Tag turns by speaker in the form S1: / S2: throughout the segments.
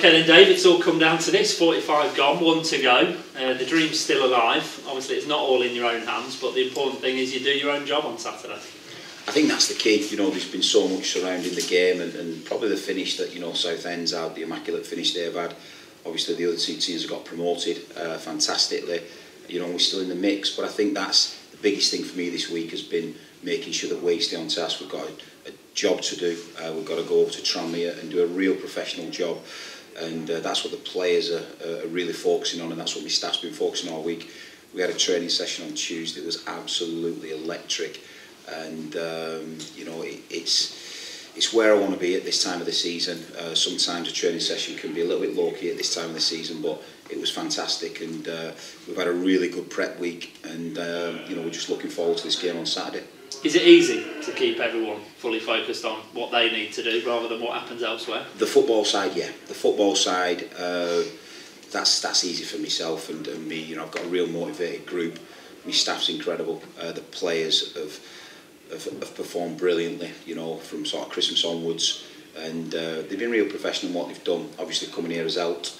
S1: Okay then Dave, it's all come down to this, 45 gone, 1 to go, the dream's still alive. Obviously it's not all in your own hands, but the important thing is you do your own job on Saturday.
S2: I think that's the key. You know, there's been so much surrounding the game, and probably the finish that, you know, Southend's had, the immaculate finish they've had. Obviously the other two teams have got promoted fantastically. You know, we're still in the mix, but I think that's the biggest thing for me this week has been making sure that we stay on task. We've got a job to do. We've got to go over to Tranmere and do a real professional job, and that's what the players are really focusing on, and that's what my staff's been focusing on all week. We had a training session on Tuesday. It was absolutely electric, and you know, it's where I want to be at this time of the season. Sometimes a training session can be a little bit low-key at this time of the season, but it was fantastic, and we've had a really good prep week, and you know, we're just looking forward to this game on Saturday.
S1: Is it easy to keep everyone fully focused on what they need to do rather than what happens elsewhere?
S2: The football side, yeah. The football side, that's easy for myself and me. You know, I've got a real motivated group. My staff's incredible. The players have performed brilliantly, you know, from sort of Christmas onwards, and they've been real professional in what they've done. Obviously coming here has helped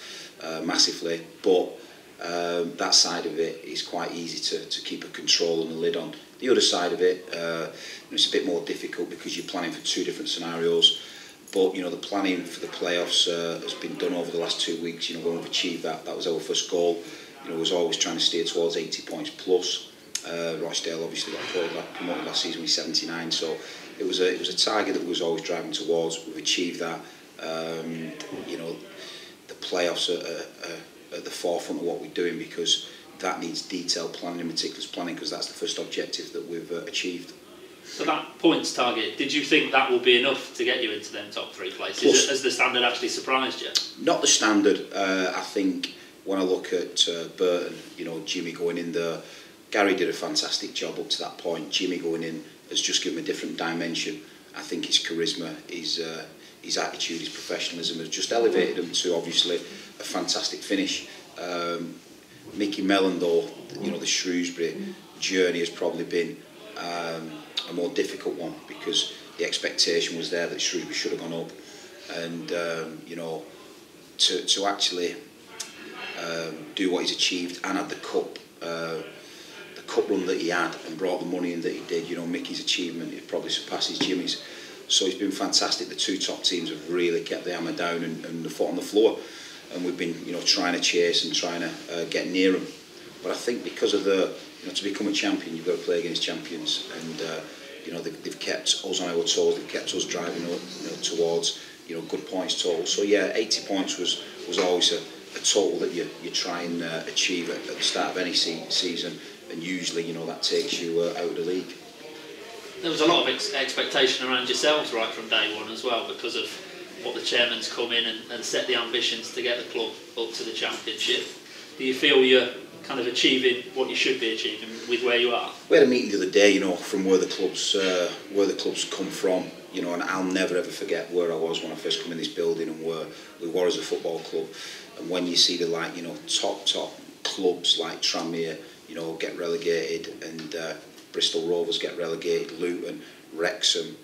S2: massively, but that side of it is quite easy to keep a control and a lid on. The other side of it, it's a bit more difficult because you're planning for 2 different scenarios, but you know, the planning for the playoffs has been done over the last 2 weeks. You know, we've achieved that. That was our first goal. You know, was always trying to steer towards 80 points plus. Rochdale obviously got promoted last season with 79, so it was a target that we was always driving towards. We've achieved that. You know, the playoffs are at the forefront of what we're doing, because that needs detailed planning and meticulous planning, because that's the first objective that we've achieved.
S1: So that points target, did you think that will be enough to get you into them top 3 places? Plus, has the standard actually surprised you?
S2: Not the standard. I think when I look at Burton, you know, Jimmy going in there, Gary did a fantastic job up to that point. Jimmy going in has just given him a different dimension. I think his charisma, his attitude, his professionalism has just elevated him to obviously a fantastic finish. Mickey Mellon, though, you know, the Shrewsbury journey has probably been a more difficult one, because the expectation was there that Shrewsbury should have gone up, and you know, to actually do what he's achieved and had the cup run that he had and brought the money in that he did. You know, Mickey's achievement, it probably surpasses Jimmy's. So it's been fantastic. The 2 top teams have really kept the hammer down and the foot on the floor, and we've been, you know, trying to chase and trying to get near them. But I think because of the, you know, to become a champion, you've got to play against champions, and you know, they've kept us on our toes. They've kept us driving up, you know, towards, you know, good points total. So yeah, 80 points was always a total that you try and achieve at the start of any season, and usually, you know, that takes you out of the league.
S1: There was a lot of expectation around yourselves right from day one as well, because of what the chairman's come in and set the ambitions to get the club up to the championship. Do you feel you're kind of achieving what you should be achieving with where you are?
S2: We had a meeting the other day, you know, from where the club's come from, you know, and I'll never ever forget where I was when I first come in this building and where we were as a football club. And when you see the, like, you know, top clubs like Tranmere, you know, get relegated, and Bristol Rovers get relegated, Luton, Wrexham,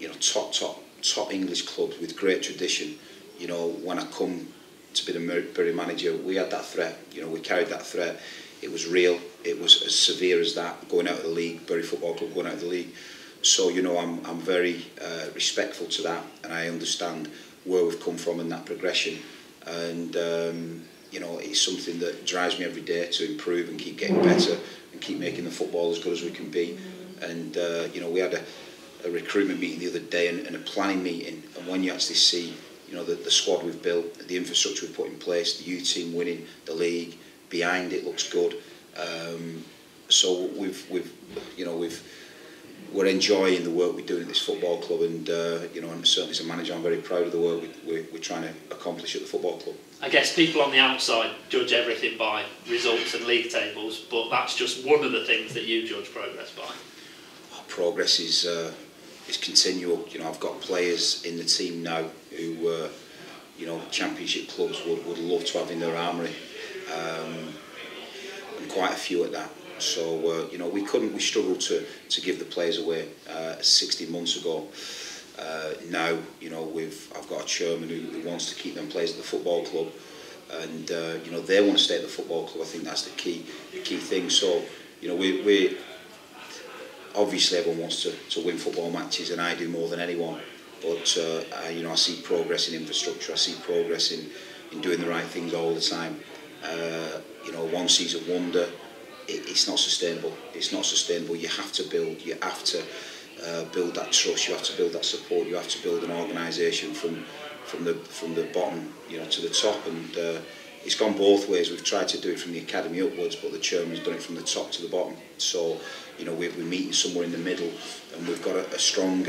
S2: you know, top English clubs with great tradition. You know, when I come to be the Bury manager, we had that threat. You know, we carried that threat. It was real. It was as severe as that, going out of the league, Bury Football Club going out of the league. So, you know, I'm very respectful to that, and I understand where we've come from in that progression. And you know, it's something that drives me every day to improve and keep getting better and keep making the football as good as we can be. And you know, we had a recruitment meeting the other day and a planning meeting, and when you actually see, you know, the squad we've built, the infrastructure we've put in place, the youth team winning the league, behind it looks good. So we're enjoying the work we're doing at this football club, and you know, and certainly as a manager, I'm very proud of the work we're trying to accomplish at the football club.
S1: I guess people on the outside judge everything by results and league tables, but that's just one of the things that you judge progress by.
S2: Progress is continual. You know, I've got players in the team now who, you know, championship clubs would love to have in their armoury, and quite a few at that. So you know, we struggled to give the players away 16 months ago. Now, you know, I've got a chairman who wants to keep them players at the football club, and you know, they want to stay at the football club. I think that's the key thing. So, you know, we obviously everyone wants to win football matches, and I do more than anyone. But you know, I see progress in infrastructure. I see progress in doing the right things all the time. You know, one season wonder. It's not sustainable. It's not sustainable. You have to build. You have to build that trust. You have to build that support. You have to build an organisation from the bottom, you know, to the top. And it's gone both ways. We've tried to do it from the academy upwards, but the chairman's done it from the top to the bottom. So, you know, we're meeting somewhere in the middle, and we've got a strong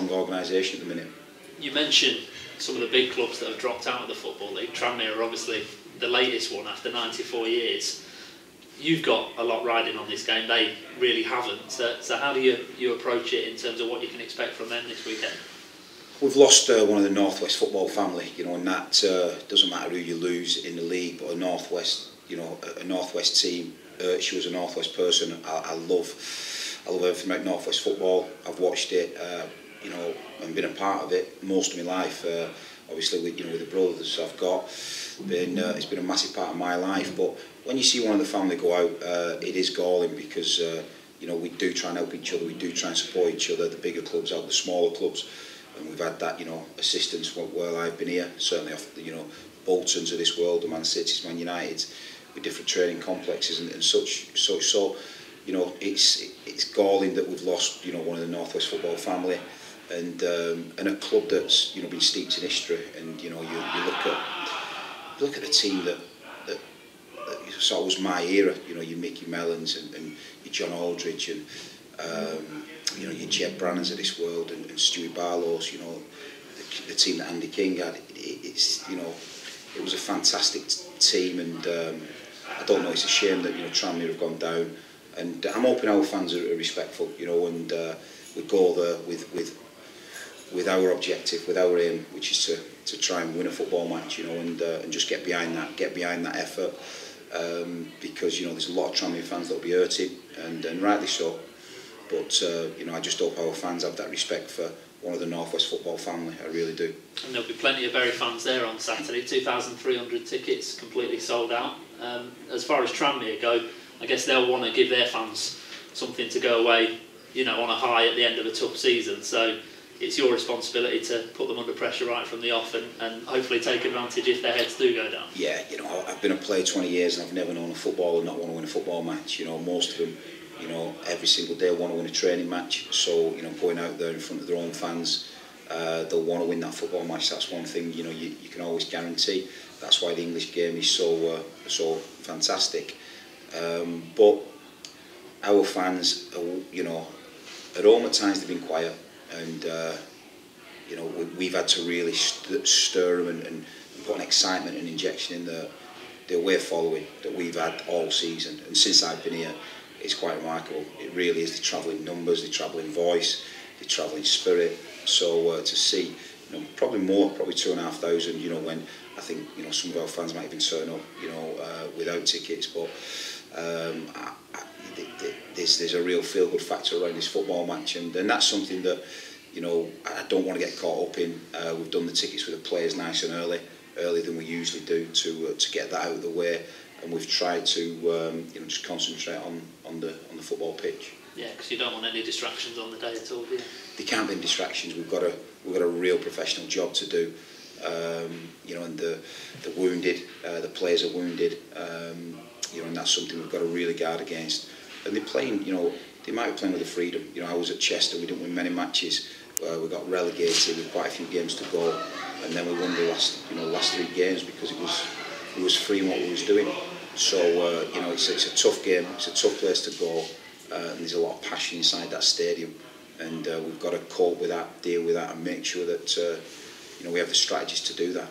S2: organisation at the minute.
S1: You mentioned some of the big clubs that have dropped out of the Football League. Tranmere are obviously the latest one after 94 years. You've got a lot riding on this game. They really haven't. So how do you approach it in terms of what you can expect from them this weekend?
S2: We've lost one of the Northwest football family, you know, and that doesn't matter who you lose in the league, but a Northwest team. She was a Northwest person. I love everything about Northwest football. I've watched it, you know, and been a part of it most of my life. Obviously, with the brothers I've got, it's been a massive part of my life. But when you see one of the family go out, it is galling, because you know, we do try and help each other. We do try and support each other. The bigger clubs help the smaller clubs, and we've had that, you know, assistance while I've been here. Certainly off the, you know, Boltons of this world, the Man Cities, Man United, with different training complexes and such. So, you know, it's galling that we've lost, you know, one of the Northwest football family, and a club that's, you know, been steeped in history. And you know, you look at the team that sort of was my era. You know, your Mickey Mellons and your John Aldridge, and you know, your Jeb Brannans of this world, and Stewie Barlow's. You know, the team that Andy King had. It's, you know, it was a fantastic team, and I don't know. It's a shame that, you know, Tranmere have gone down, and I'm hoping our fans are respectful. You know, and we go there with our objective, with our aim, which is to try and win a football match. You know, and just get behind that effort. Because, you know, there's a lot of Tranmere fans that'll be hurting, and rightly so. But you know, I just hope our fans have that respect for one of the Northwest football family. I really do. And
S1: there'll be plenty of Bury fans there on Saturday. 2,300 tickets, completely sold out. As far as Tranmere go, I guess they'll want to give their fans something to go away, you know, on a high at the end of a tough season. So it's your responsibility to put them under pressure right from the off, and hopefully take advantage if their heads do go down. Yeah, you know, I've been a player 20 years and I've never known a footballer not want to win a football match. You know, most of them, you know, every single day want to win a training match. So, you know, going out there in front of their own fans, they'll want to win that football match. That's one thing, you know, you can always guarantee. That's why the English game is so fantastic. But our fans, you know, at home at times they've been quiet. And you know, we've had to really stir them and put an excitement and injection in the away following that we've had all season. And since I've been here, it's quite remarkable. It really is. They travel in numbers, they travel in voice, they travel in spirit. So to see, you know, probably 2,500. You know, when I think, you know, some of our fans might even turn up, you know, without tickets, but there's a real feel-good factor around this football match, and that's something that, you know, I don't want to get caught up in. We've done the tickets with the players nice and earlier than we usually do, to get that out of the way, and we've tried to you know, just concentrate on the football pitch. Yeah, because you don't want any distractions on the day at all, do you? There can't be any distractions. We've got a real professional job to do. You know, and the wounded, the players are wounded. You know, and that's something we've got to really guard against. And they're playing, you know, they might be playing with the freedom. You know, I was at Chester, we didn't win many matches. We got relegated with quite a few games to go, and then we won the last 3 games because it was free in what we was doing. So you know, it's a tough game, it's a tough place to go, and there's a lot of passion inside that stadium, and we've got to cope with that, deal with that, and make sure that you know, we have the strategies to do that.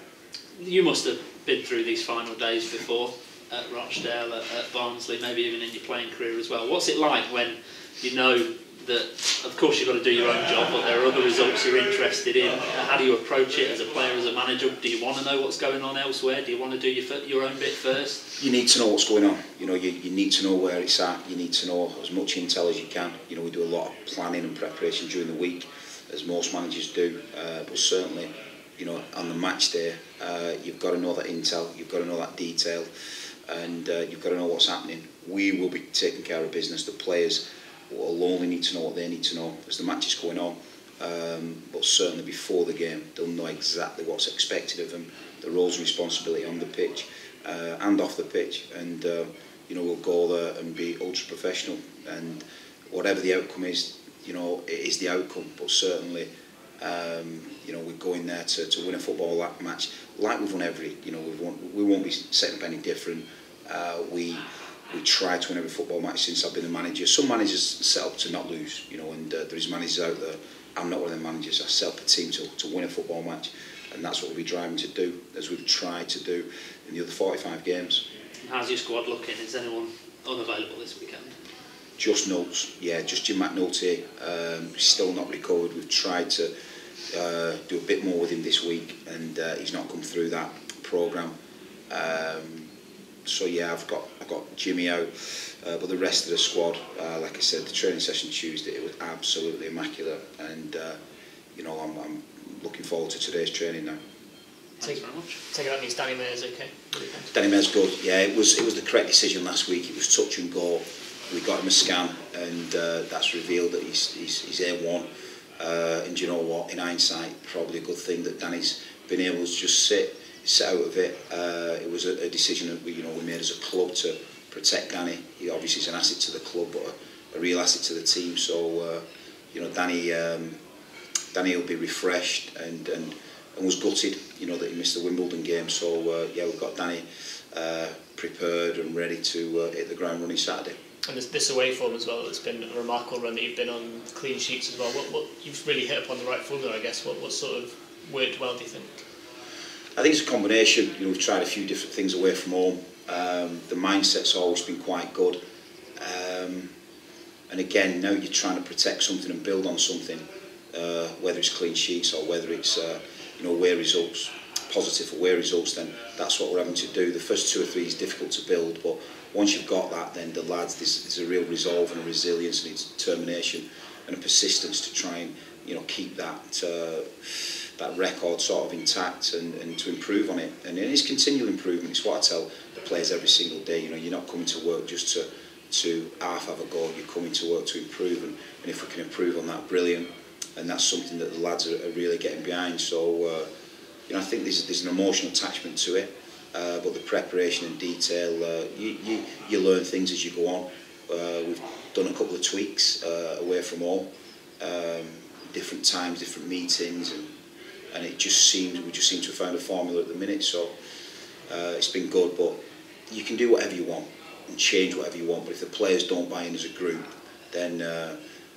S1: You must have been through these final days before. At Rochdale, at Barnsley, maybe even in your playing career as well. What's it like when you know that, of course, you've got to do your own job, but there are other results you're interested in? How do you approach it as a player, as a manager? Do you want to know what's going on elsewhere? Do you want to do your own bit first? You need to know what's going on. You know, you need to know where it's at. You need to know as much intel as you can. You know, we do a lot of planning and preparation during the week.
S2: as most managers do, but certainly, you know, on the match day, you've got to know that intel, you've got to know that detail, and you've got to know what's happening. We will be taking care of business. The players will only need to know what they need to know as the match is going on, but certainly before the game, they'll know exactly what's expected of them, the roles and responsibility on the pitch and off the pitch, and you know, we'll go there and be ultra professional, and whatever the outcome is, you know, it is the outcome, but certainly, you know, we're going there to win a football match like we've won every, you know, we won't be setting up any different. We try to win every football match since I've been the manager. Some managers set up to not lose, you know, and there is managers out there. I'm not one of the managers. I set up a team to win a football match, and that's what we'll be driving to do, as we've tried to do in the other 45 games.
S1: How's your squad looking? Is anyone unavailable this weekend?
S2: Just Notes, yeah, just Jim McNulty, still not recovered. We've tried to do a bit more with him this week, and he's not come through that programme. So yeah, I've got Jimmy out, but the rest of the squad, like I said, the training session Tuesday, it was absolutely immaculate, and you know, I'm looking forward to today's training now.
S1: Thanks very much.
S3: Take it that means Danny Mayer's okay.
S2: Danny Mayer's good. Yeah, it was the correct decision last week. It was touch and go. We got him a scan, and that's revealed that he's A1. And you know what? In hindsight, probably a good thing that Danny's been able to just sit out of it. It was a decision that we made as a club to protect Danny. He obviously is an asset to the club, but a real asset to the team. So you know, Danny will be refreshed and was gutted, you know, that he missed the Wimbledon game. So yeah, we've got Danny prepared and ready to hit the ground running Saturday.
S3: And this away form as well, it's been a remarkable run that you've been on, clean sheets as well. What you've really hit upon the right formula, I guess. What sort of worked well, do you think?
S2: I think it's a combination. You know, we've tried a few different things away from home. The mindset's always been quite good. And again, now you're trying to protect something and build on something, whether it's clean sheets or whether it's you know, away results, positive away results. Then that's what we're having to do. The first 2 or 3 is difficult to build, but once you've got that, then the lads, there's a real resolve and a resilience and determination and a persistence to try and, you know, keep that record sort of intact and to improve on it. And it is continual improvement. It's what I tell the players every single day. You know, you're not coming to work just to half have a go. You're coming to work to improve, and if we can improve on that, brilliant. And that's something that the lads are really getting behind. So you know, I think there's an emotional attachment to it. But the preparation and detail, you learn things as you go on. We've done a couple of tweaks away from home, different times, different meetings, and we just seem to have found a formula at the minute. So it's been good, but you can do whatever you want and change whatever you want. But if the players don't buy in as a group, then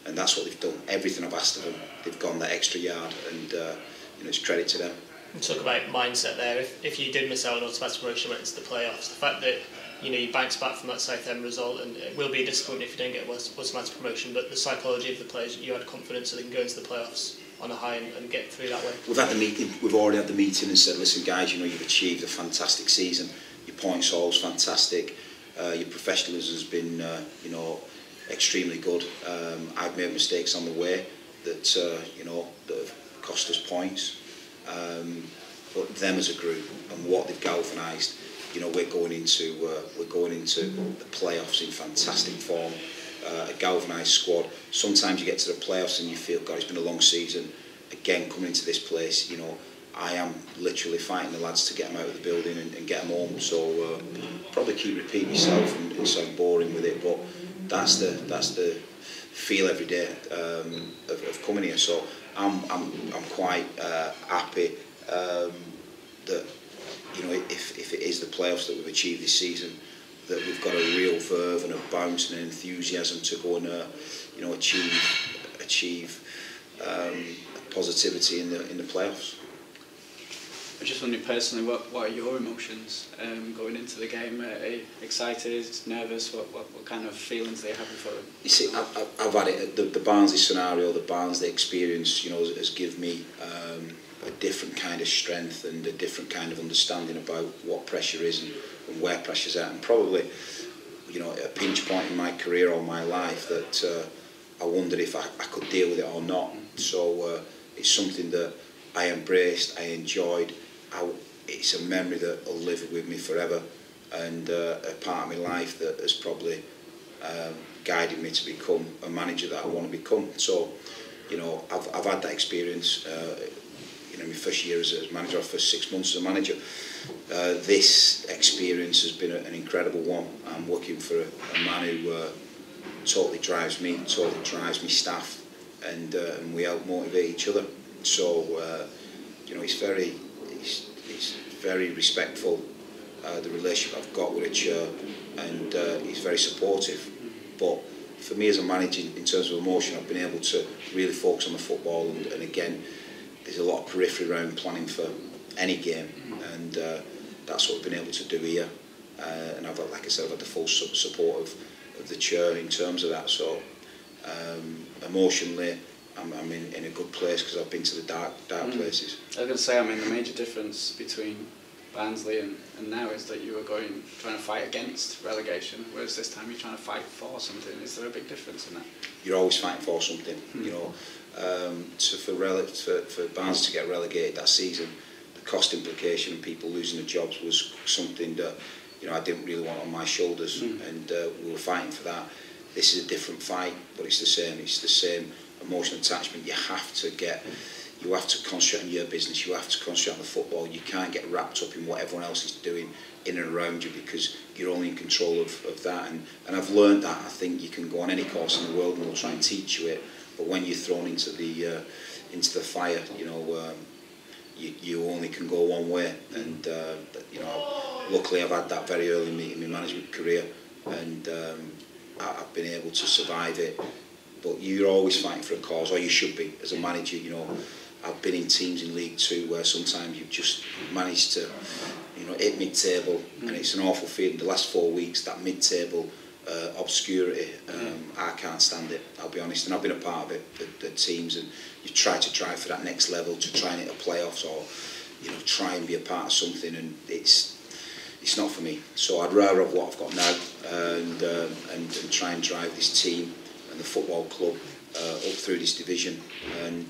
S2: and that's what they've done. Everything I've asked of them, they've gone that extra yard, and you know, it's credit to them.
S3: And talk about mindset there. If you did miss out on automatic promotion, went into the playoffs, the fact that, you know, you bounced back from that Southend result, and it will be a disappointment if you don't get automatic promotion, but the psychology of the players, you had confidence that they can go into the playoffs on a high and get through that way.
S2: We've had the meeting. We've already had the meeting and said, listen, guys, you know, you've achieved a fantastic season. Your points haul's fantastic. Your professionalism has been, you know, extremely good. I've made mistakes on the way that you know, that have cost us points. But them as a group and what they've galvanised, you know, we're going into the playoffs in fantastic form. A galvanised squad. Sometimes you get to the playoffs and you feel, God, it's been a long season. Again, coming into this place, you know, I am literally fighting the lads to get them out of the building and get them home. So probably keep repeating myself and sound boring with it, but that's the feel every day of coming here. So I'm quite happy that, you know, if it is the playoffs that we've achieved this season, that we've got a real verve and a bounce and an enthusiasm to go and you know, achieve positivity in the playoffs.
S4: I just wondering personally, what are your emotions going into the game? Are you excited, nervous? What kind of feelings are you having for it?
S2: You see, I've had it. The Barnsley scenario, the Barnsley experience, you know, has given me a different kind of strength and a different kind of understanding about what pressure is and where pressure's at. And probably, you know, at a pinch point in my career or my life that I wondered if I could deal with it or not. So it's something that I embraced, I enjoyed. It's a memory that will live with me forever, and a part of my life that has probably guided me to become a manager that I want to become. So, you know, I've had that experience. You know, my first year as a manager, our first 6 months as a manager. This experience has been an incredible one. I'm working for a man who totally drives me, totally drives me staff, and we help motivate each other. So, you know, he's very respectful. The relationship I've got with the chair, and he's very supportive. But for me as a manager, in terms of emotion, I've been able to really focus on the football, and again, there's a lot of periphery around planning for any game, and that's what we've been able to do here. And I've had, like I said, I've had the full support of the chair in terms of that. So emotionally, I'm in a good place because I've been to the dark places.
S4: I was going to say, I mean, the major difference between Barnsley and now is that you were trying to fight against relegation, whereas this time you're trying to fight for something. Is there a big difference in that?
S2: You're always fighting for something, you know. For Barnsley to get relegated that season, the cost implication of people losing their jobs was something that, you know, I didn't really want on my shoulders, and we were fighting for that. This is a different fight, but it's the same. It's the same emotional attachment. You have to concentrate on your business. You have to concentrate on the football. You can't get wrapped up in what everyone else is doing in and around you, because you're only in control of that. And I've learned that. I think you can go on any course in the world and they'll try and teach you it, but when you're thrown into the fire, you know, you only can go one way. And you know, luckily I've had that very early in my management career, and I've been able to survive it. But you're always fighting for a cause, or you should be as a manager. You know, I've been in teams in League Two where sometimes you've just managed to, you know, hit mid-table, and it's an awful feeling. The last 4 weeks, that mid-table obscurity, I can't stand it, I'll be honest. And I've been a part of it, the teams, and you try to drive for that next level, to try and hit a playoffs, or, you know, try and be a part of something, and it's not for me. So I'd rather have what I've got now, and try and drive this team and the football club up through this division, and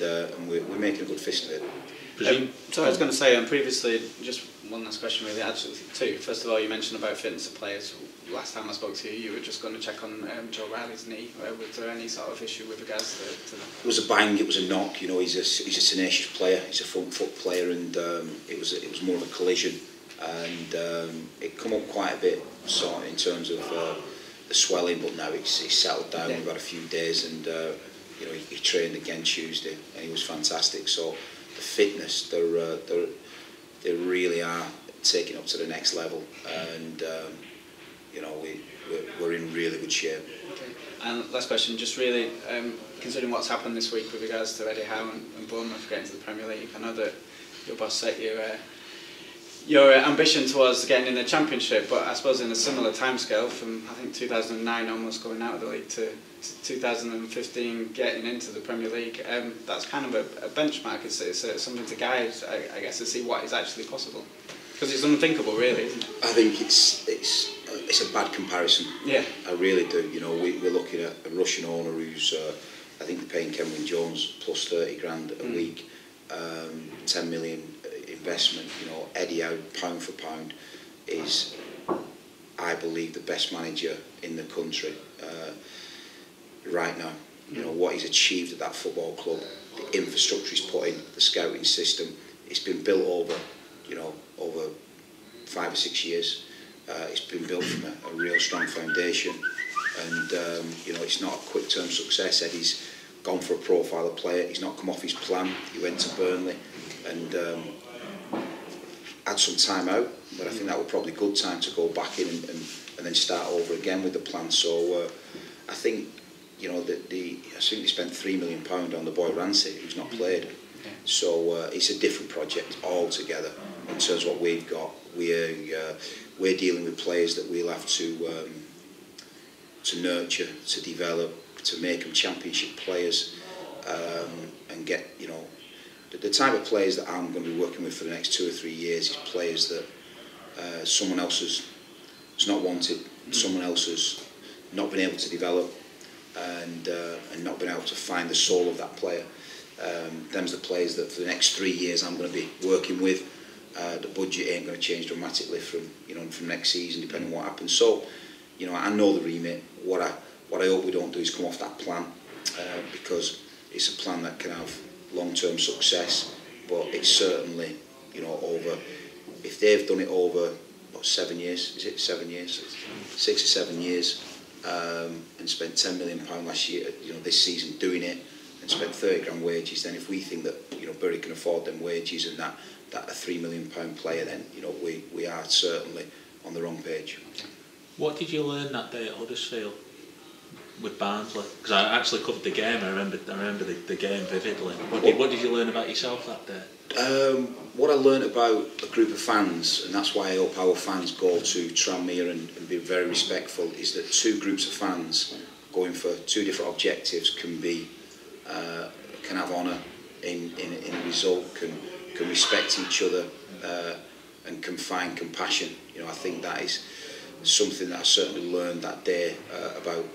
S2: we're making a good fist of it.
S4: So I was going to say, previously, just one last question really, actually two. First of all, you mentioned about fitness of players. Last time I spoke to you, you were just going to check on Joe Riley's knee. Was there any sort of issue with regards to that?
S2: It was a bang, it was a knock. You know, he's a tenacious player, he's a front foot player, and it was more of a collision, and it come up quite a bit, sort of, in terms of the swelling, but now it's settled down. We've had a few days, and you know, he trained again Tuesday, and he was fantastic. So the fitness, they really are taking up to the next level, and you know, we're in really good shape.
S4: Okay. And last question, just really considering what's happened this week with regards to Eddie Howe and Bournemouth getting to the Premier League, I know that your boss set your ambition towards getting in the Championship, but I suppose in a similar timescale, from I think 2009 almost going out of the league to 2015 getting into the Premier League, that's kind of a benchmark. It's something to guide, I guess, to see what is actually possible, because it's unthinkable, really, isn't it? I
S2: think it's a bad comparison.
S4: Yeah,
S2: I really do. You know, we're looking at a Russian owner who's I think they're paying Cameron Jones plus 30 grand a week, 10 million investment. You know, Eddie Howe, pound for pound, is, I believe, the best manager in the country right now. You know, what he's achieved at that football club, the infrastructure he's put in, the scouting system, it's been built over 5 or 6 years. It's been built from a real strong foundation, and you know, it's not a quick term success. Eddie's gone for a profile of player. He's not come off his plan. He went to Burnley and had some time out, but I think that was probably a good time to go back in and then start over again with the plan. So I think, you know, I think they spent £3 million on the boy Ramsey, who's not played. So it's a different project altogether in terms of what we've got. We're dealing with players that we'll have to nurture, to develop, to make them championship players, and get, you know, the type of players that I'm going to be working with for the next 2 or 3 years is players that someone else has not wanted, someone else has not been able to develop, and and not being able to find the soul of that player. Them's the players that for the next 3 years I'm going to be working with. The budget ain't going to change dramatically from next season, depending on what happens. So, I know the remit. What I hope we don't do is come off that plan, because it's a plan that can have long-term success, but it's certainly, over. If they've done it over 7 years, is it 7 years, 6 or 7 years, and spent £10 million last year, this season doing it, and spent 30 grand wages, then if we think that Bury can afford them wages and that a £3 million player, then we are certainly on the wrong page.
S5: What did you learn that day at Huddersfield with Barnsley? Because I actually covered the game. I remember the game vividly. What did you learn about yourself that day?
S2: What I learned about a group of fans, and that's why I hope our fans go to Tranmere and be very respectful, is that two groups of fans going for two different objectives can have honour in a result, can respect each other, and can find compassion. I think that is something that I certainly learned that day about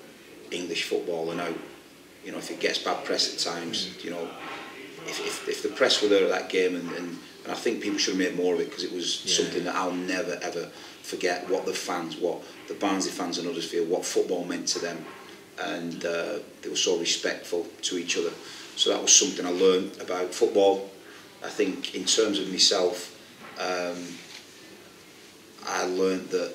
S2: English football, and how if it gets bad press at times, if the press were there at that game, and I think people should have made more of it, because it was something that I'll never ever forget, what the Barnsley fans and Huddersfield, what football meant to them, and they were so respectful to each other. So that was something I learned about football. I think in terms of myself, I learned that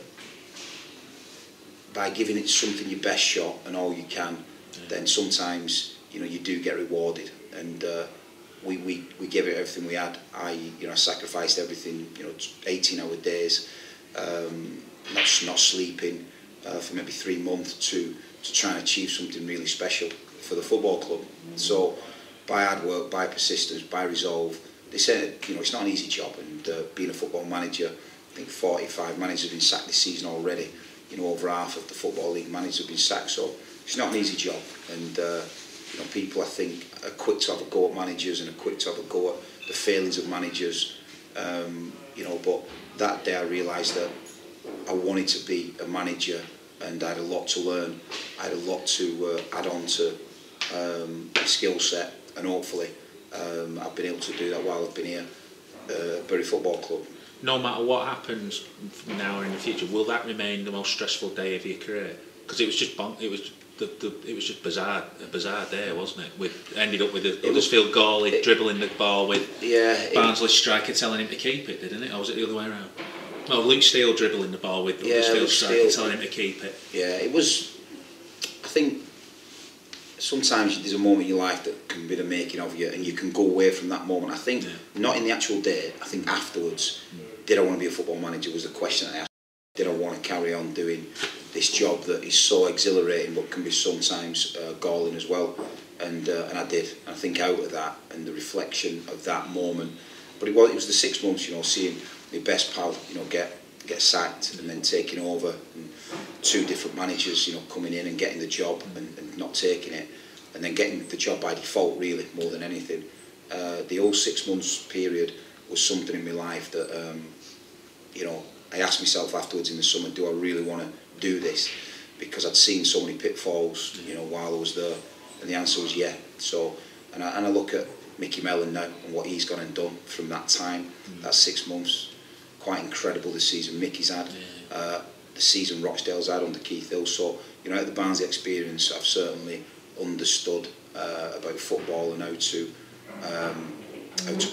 S2: by giving it something your best shot and all you can, then sometimes you do get rewarded. And we gave it everything we had. I sacrificed everything. 18-hour days, not sleeping for maybe 3 months to try and achieve something really special for the football club. So by hard work, by persistence, by resolve. They said it's not an easy job, and being a football manager, I think 45 managers have been sacked this season already. Over half of the Football League managers have been sacked, so it's not an easy job. And people, I think, are quick to have a go at managers and are quick to have a go at the failings of managers. But that day I realised that I wanted to be a manager, and I had a lot to learn. I had a lot to add on to my skill set, and hopefully I've been able to do that while I've been here at Bury Football Club.
S5: No matter what happens from now or in the future, will that remain the most stressful day of your career? Because it was just just bizarre, a bizarre day, wasn't it? Ended up with a Huddersfield goalie dribbling the ball with Barnsley striker telling him to keep it, didn't it? Or was it the other way around? No, Luke Steele dribbling the ball with Huddersfield striker telling him to keep it.
S2: Yeah, it was. I think sometimes there's a moment in your life that can be the making of you, and you can go away from that moment. I think not in the actual day. I think afterwards. Did I want to be a football manager was the question I asked. Did I want to carry on doing this job that is so exhilarating but can be sometimes galling as well? And I did. I think out of that and the reflection of that moment, but it was the 6 months, seeing my best pal, get sacked, and then taking over, and two different managers, coming in and getting the job and not taking it, and then getting the job by default, really, more than anything. The whole 6 months period was something in my life that, I asked myself afterwards in the summer, do I really want to do this? Because I'd seen so many pitfalls, while I was there, and the answer was yeah. So, and I look at Mickey Mellon now and what he's gone and done from that time, that 6 months, quite incredible the season Mickey's had, the season Rochdale's had under Keith Hill. So, at the Barnsley experience, I've certainly understood about football and how to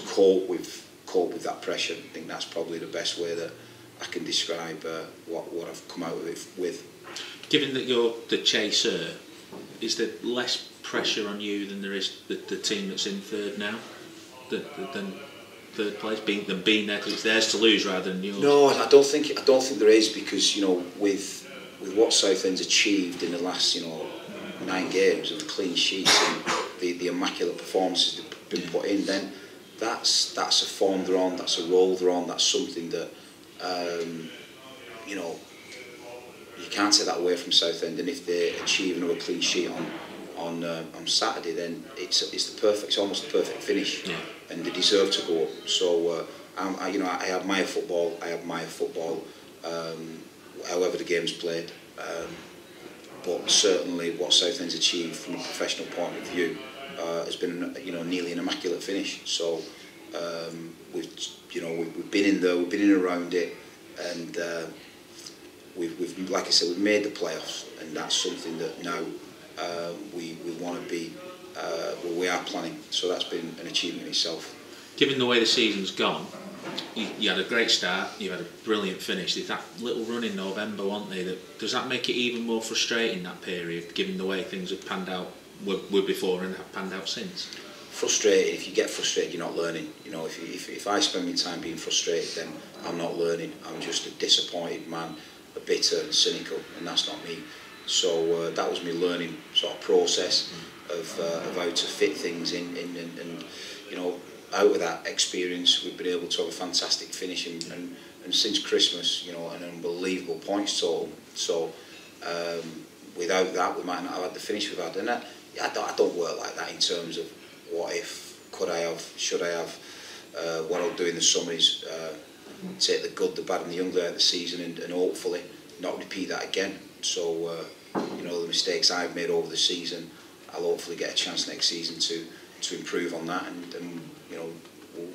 S2: cope with that pressure. I think that's probably the best way that I can describe what I've come out of it with.
S5: Given that you're the chaser, is there less pressure on you than there is the team that's in third now, than third place, being there because it's theirs to lose rather than yours? No,
S2: I don't think there is, because with what Southend's achieved in the last 9 games and the clean sheets and the immaculate performances that have been put in, then that's a form they're on, that's a role they're on, that's something that you can't take that away from Southend. And if they achieve another clean sheet on Saturday, then it's almost the perfect finish, and they deserve to go up. So I admire football. However the game's played. but certainly what Southend's achieved from a professional point of view has been, you know, nearly an immaculate finish. So we've been in there, we've been in around it, and we've like I said, we've made the playoffs, and that's something that now we want to be. We are planning, so that's been an achievement in itself.
S5: Given the way the season's gone, you had a great start, you had a brilliant finish. There's that little run in November, wasn't there? Does that make it even more frustrating, that period, given the way things have panned out, were before and have panned out since?
S2: Frustrated. If you get frustrated, you're not learning. You know, if I spend my time being frustrated, then I'm not learning. I'm just a disappointed man, a bitter and cynical, and that's not me. So that was my learning sort of process of how to fit things in and you know, out of that experience, we've been able to have a fantastic finish, and since Christmas, you know, an unbelievable points total. So without that, we might not have had the finish we've had. And I don't work like that in terms of what if, could I have, should I have. What I'll do in the summer is take the good, the bad, and the ugly out of the season, and hopefully not repeat that again. So you know, the mistakes I've made over the season, I'll hopefully get a chance next season to improve on that, and you know,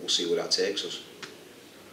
S2: we'll see where that takes us.